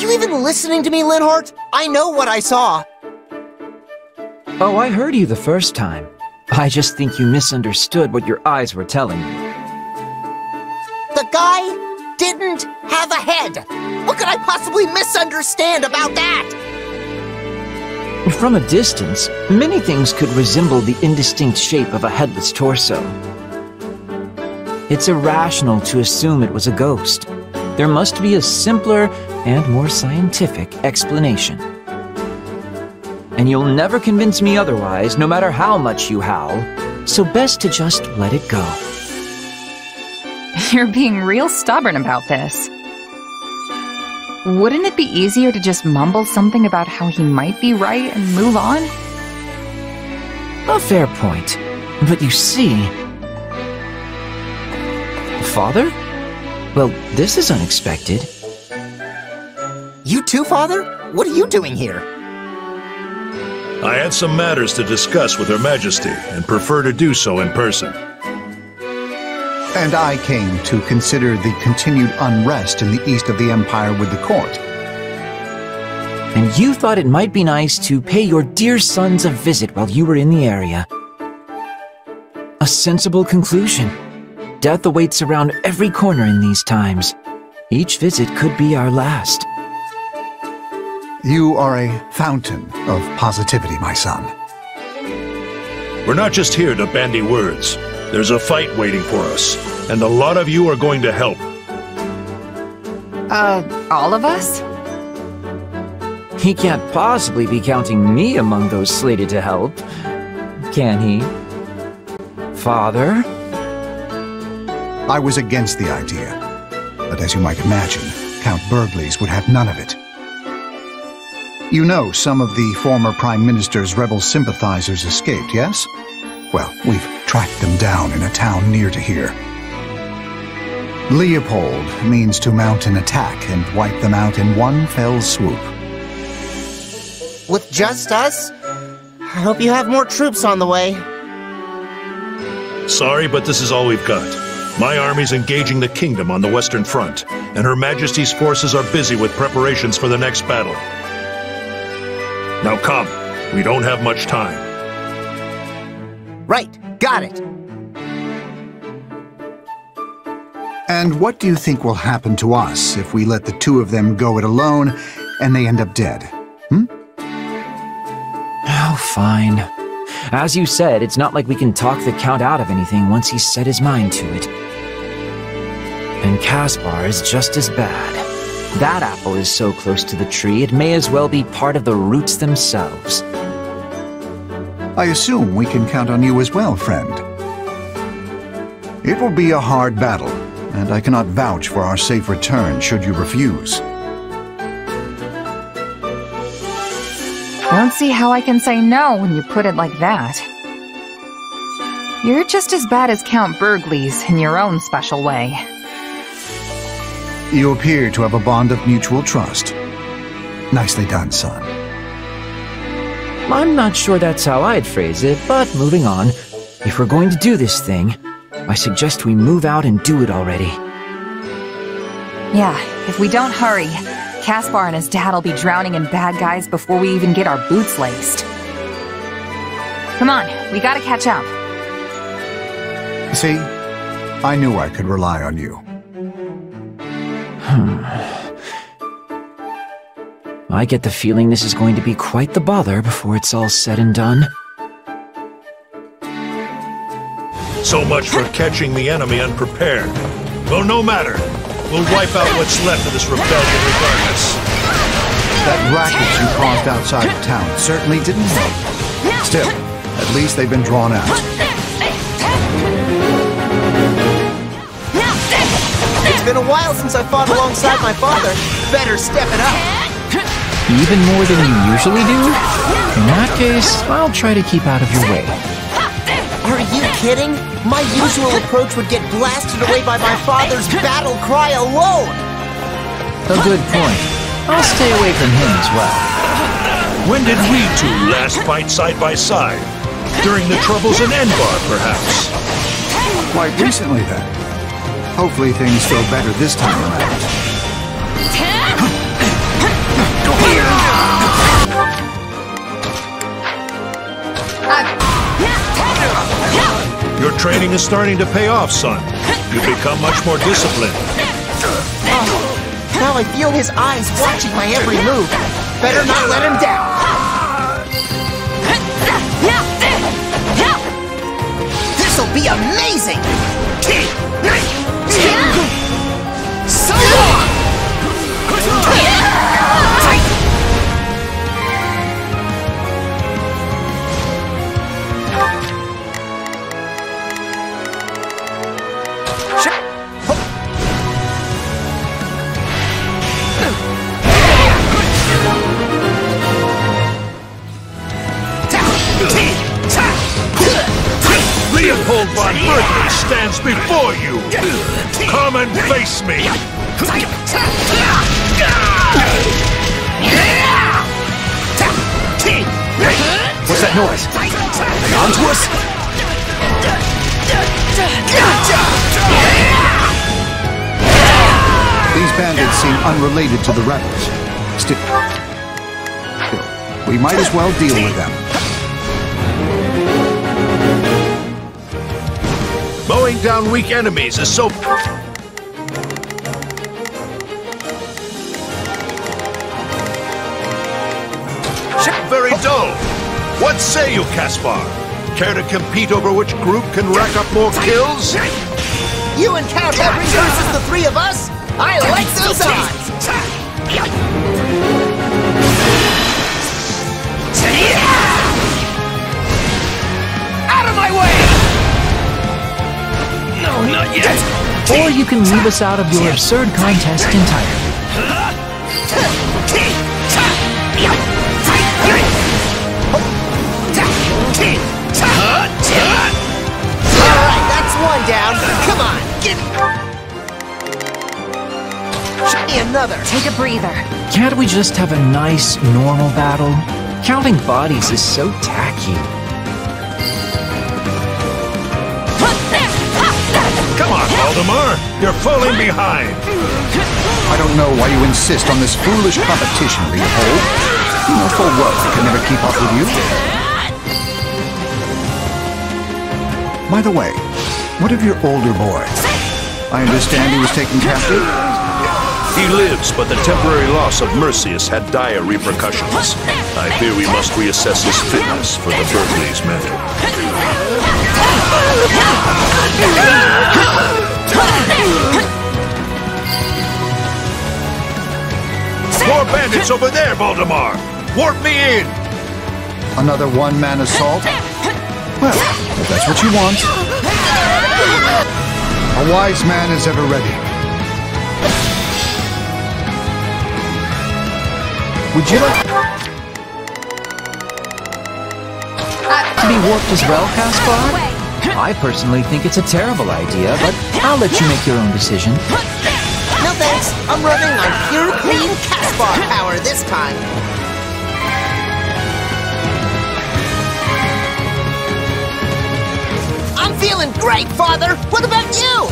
you even listening to me, Linhardt? I know what I saw. Oh, I heard you the first time. I just think you misunderstood what your eyes were telling you. The guy didn't have a head. What could I possibly misunderstand about that? From a distance, many things could resemble the indistinct shape of a headless torso. It's irrational to assume it was a ghost. There must be a simpler and more scientific explanation. And you'll never convince me otherwise, no matter how much you howl, so best to just let it go. You're being real stubborn about this. Wouldn't it be easier to just mumble something about how he might be right and move on? A fair point. But you see... Father? Well, this is unexpected. You too, Father? What are you doing here? I had some matters to discuss with Her Majesty, and prefer to do so in person. And I came to consider the continued unrest in the east of the Empire with the court. And you thought it might be nice to pay your dear sons a visit while you were in the area. A sensible conclusion. Death awaits around every corner in these times. Each visit could be our last. You are a fountain of positivity, my son. We're not just here to bandy words. There's a fight waiting for us, and a lot of you are going to help. All of us? He can't possibly be counting me among those slated to help, can he? Father? I was against the idea, but as you might imagine, Count Burgleys would have none of it. You know some of the former Prime Minister's rebel sympathizers escaped, yes? Well, we've tracked them down in a town near to here. Leopold means to mount an attack and wipe them out in one fell swoop. With just us? I hope you have more troops on the way. Sorry, but this is all we've got. My army's engaging the kingdom on the Western Front, and Her Majesty's forces are busy with preparations for the next battle. Now come, we don't have much time. Right, got it. And what do you think will happen to us if we let the two of them go it alone and they end up dead? Oh, fine. As you said, it's not like we can talk the Count out of anything once he's set his mind to it. And Caspar is just as bad. That apple is so close to the tree, it may as well be part of the roots themselves. I assume we can count on you as well, friend. It will be a hard battle, and I cannot vouch for our safe return should you refuse. I don't see how I can say no when you put it like that. You're just as bad as Count Burgleys in your own special way. You appear to have a bond of mutual trust. Nicely done, son. I'm not sure that's how I'd phrase it, but moving on. If we're going to do this thing, I suggest we move out and do it already. Yeah, if we don't hurry, Caspar and his dad'll be drowning in bad guys before we even get our boots laced. Come on, we gotta catch up. See? I knew I could rely on you. I get the feeling this is going to be quite the bother before it's all said and done. So much for catching the enemy unprepared. Well, no matter. We'll wipe out what's left of this rebellion regardless. That racket you caused outside of town certainly didn't help. Still, at least they've been drawn out. It's been a while since I fought alongside my father. Better step it up. Even more than you usually do? In that case, I'll try to keep out of your way. Are you kidding? My usual approach would get blasted away by my father's battle cry alone! A good point. I'll stay away from him as well. When did we two last fight side by side? During the troubles in Ember, perhaps? Quite recently, then. Hopefully things feel better this time around. training is starting to pay off, son. You've become much more disciplined. Now I feel his eyes watching my every move. Better not let him down. This'll be amazing! So long! Leopold von Berkeley stands before you! Come and face me! What's that noise? Are they onto us? These bandits seem unrelated to the rebels. Still, we might as well deal with them. Mowing down weak enemies is so... very dull. What say you, Caspar? Care to compete over which group can rack up more kills? You and Count Hrym versus the three of us? I like those odds! Out of my way! No, not yet! Or you can leave us out of your absurd contest entirely. Alright, that's one down. Come on, get me another. Take a breather. Can't we just have a nice, normal battle? Counting bodies is so tacky. Come on, Valdemar! You're falling behind! I don't know why you insist on this foolish competition, Leopold. You know full well I can never keep up with you. By the way, what of your older boy? I understand he was taken captive? He lives, but the temporary loss of Mercius had dire repercussions. I fear we must reassess his fitness for the Berkeley's mantle. More bandits over there, Valdemar! Warp me in! Another one-man assault? Well, if that's what you want. A wise man is ever ready. Would you like To be warped as well, Caspar? I personally think it's a terrible idea, but I'll let you make your own decision. No thanks. I'm running on pure, clean Caspar power this time. I'm feeling great, Father. What about you?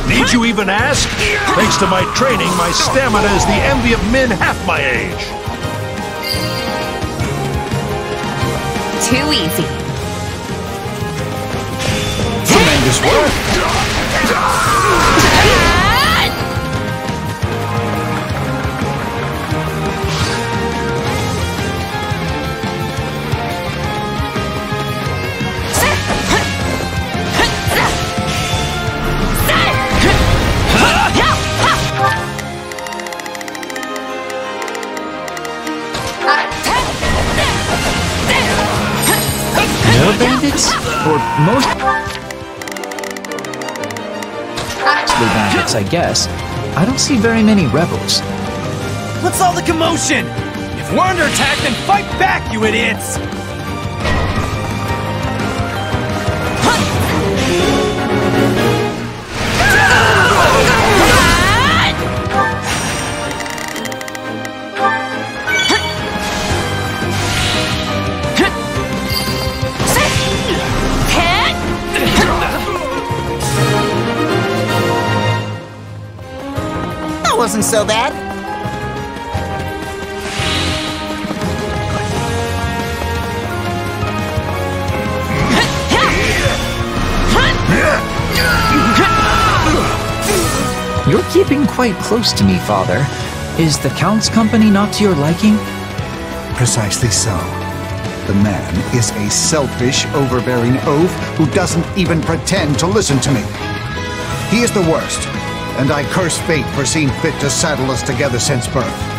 Need you even ask? Thanks to my training, my stamina is the envy of men half my age. Too easy. tremendous work? No bandits? Or mostly bandits, I guess. I don't see very many rebels. What's all the commotion? If we're under attack, then fight back, you idiots! That wasn't so bad. been quite close to me, Father. Is the Count's company not to your liking? Precisely so. The man is a selfish, overbearing oaf who doesn't even pretend to listen to me. He is the worst, and I curse fate for seeing fit to saddle us together since birth.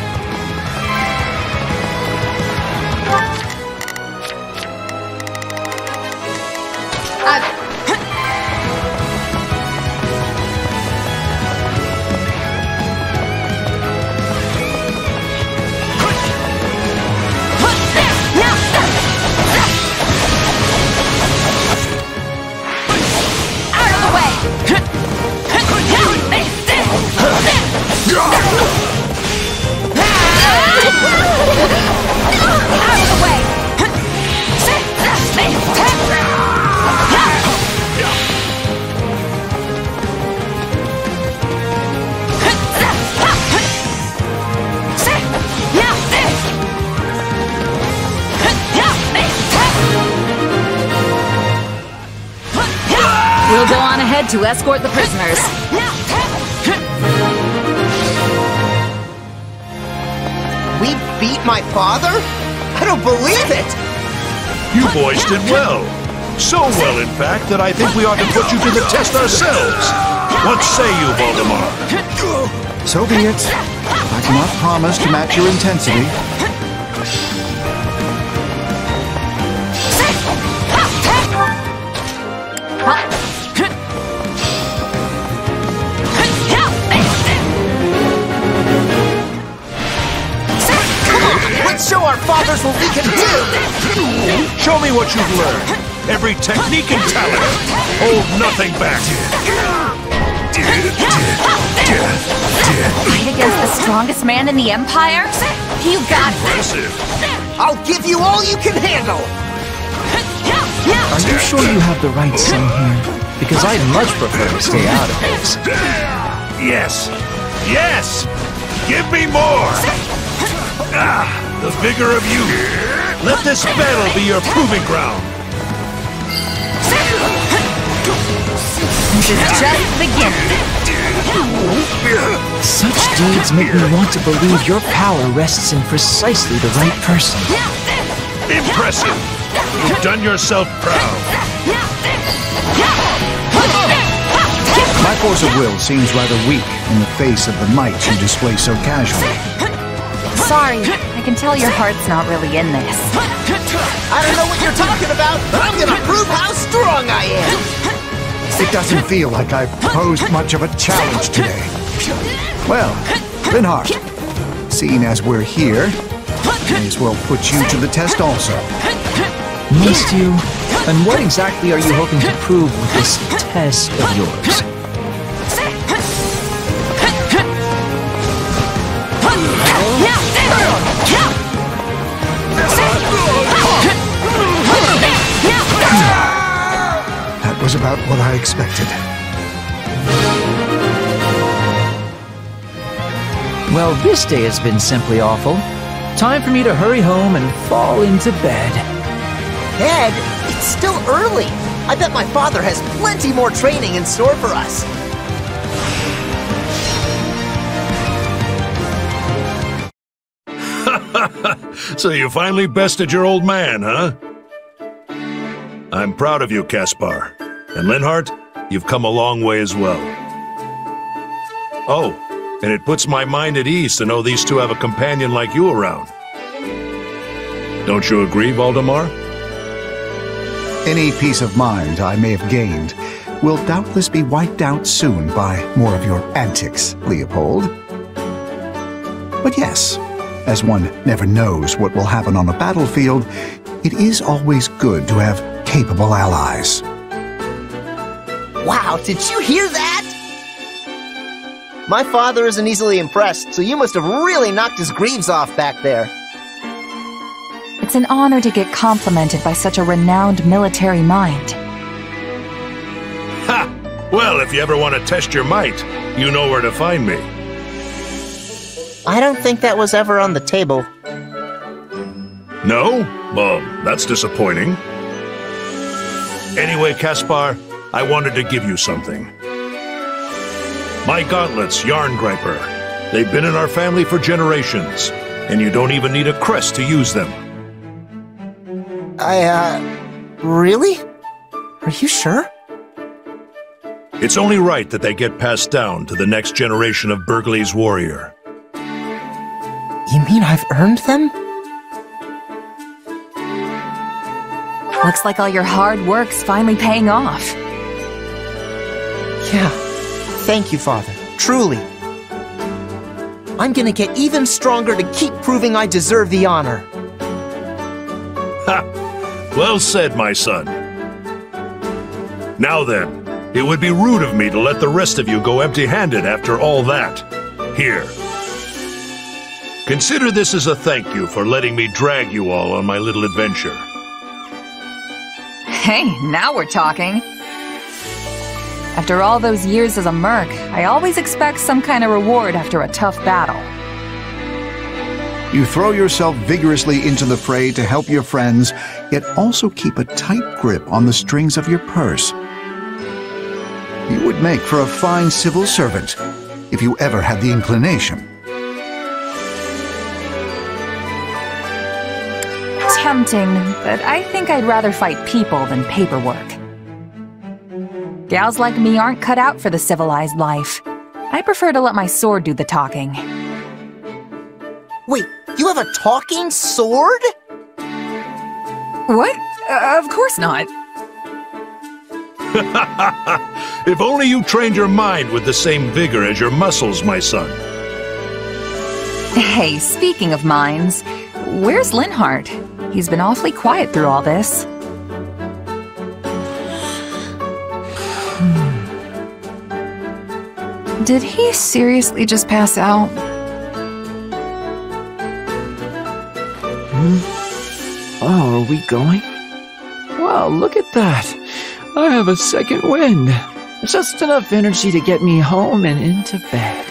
We'll go on ahead to escort the prisoners. We beat my father? I don't believe it! You boys did well. So well, in fact, that I think we ought to put you to the test ourselves. What say you, Voldemar? So be it. I cannot promise to match your intensity. Let's show our fathers what we can do! Show me what you've learned. Every technique and talent. Hold nothing back. Fight against the strongest man in the Empire? You got it! Impressive. I'll give you all you can handle! Are you sure you have the right son here? Because I'd much prefer to stay out of this. Yes. Yes! Give me more! Ah, the vigor of you. Let this battle be your proving ground. This is just the beginning. Such deeds make me want to believe your power rests in precisely the right person. Impressive! You've done yourself proud. My force of will seems rather weak in the face of the might you display so casually. Sorry, I can tell your heart's not really in this. I don't know what you're talking about, but I'm gonna prove how strong I am! It doesn't feel like I've posed much of a challenge today. Well, Linhardt, seeing as we're here, may as well put you to the test also. Must you? And what exactly are you hoping to prove with this test of yours? That was about what I expected. Well, this day has been simply awful. Time for me to hurry home and fall into bed. Ed, it's still early. I bet my father has plenty more training in store for us. So you finally bested your old man, huh? I'm proud of you, Caspar. And Linhardt, you've come a long way as well. Oh, and it puts my mind at ease to know these two have a companion like you around. Don't you agree, Voldemar? Any peace of mind I may have gained will doubtless be wiped out soon by more of your antics, Leopold. But yes, as one never knows what will happen on a battlefield, it is always good to have capable allies. Wow, did you hear that? My father isn't easily impressed, so you must have really knocked his greaves off back there. It's an honor to get complimented by such a renowned military mind. Ha! Well, if you ever want to test your might, you know where to find me. I don't think that was ever on the table. No? Well, that's disappointing. Anyway, Caspar, I wanted to give you something. My gauntlets, Yarn Griper. They've been in our family for generations, and you don't even need a crest to use them. Really? Are you sure? It's only right that they get passed down to the next generation of Burgley's warrior. You mean I've earned them? Looks like all your hard work's finally paying off. Yeah. Thank you, Father. Truly. I'm gonna get even stronger to keep proving I deserve the honor. Ha! Well said, my son. Now then, it would be rude of me to let the rest of you go empty-handed after all that. Here. Consider this as a thank you for letting me drag you all on my little adventure. Hey, now we're talking. After all those years as a merc, I always expect some kind of reward after a tough battle. You throw yourself vigorously into the fray to help your friends, yet also keep a tight grip on the strings of your purse. You would make for a fine civil servant, if you ever had the inclination. Tempting, but I think I'd rather fight people than paperwork. Gals like me aren't cut out for the civilized life. I prefer to let my sword do the talking. Wait, you have a talking sword? What? Of course not. If only you trained your mind with the same vigor as your muscles, my son. Hey, speaking of minds, where's Linhardt? He's been awfully quiet through all this. Did he seriously just pass out? Oh, are we going? Wow, look at that. I have a second wind. Just enough energy to get me home and into bed.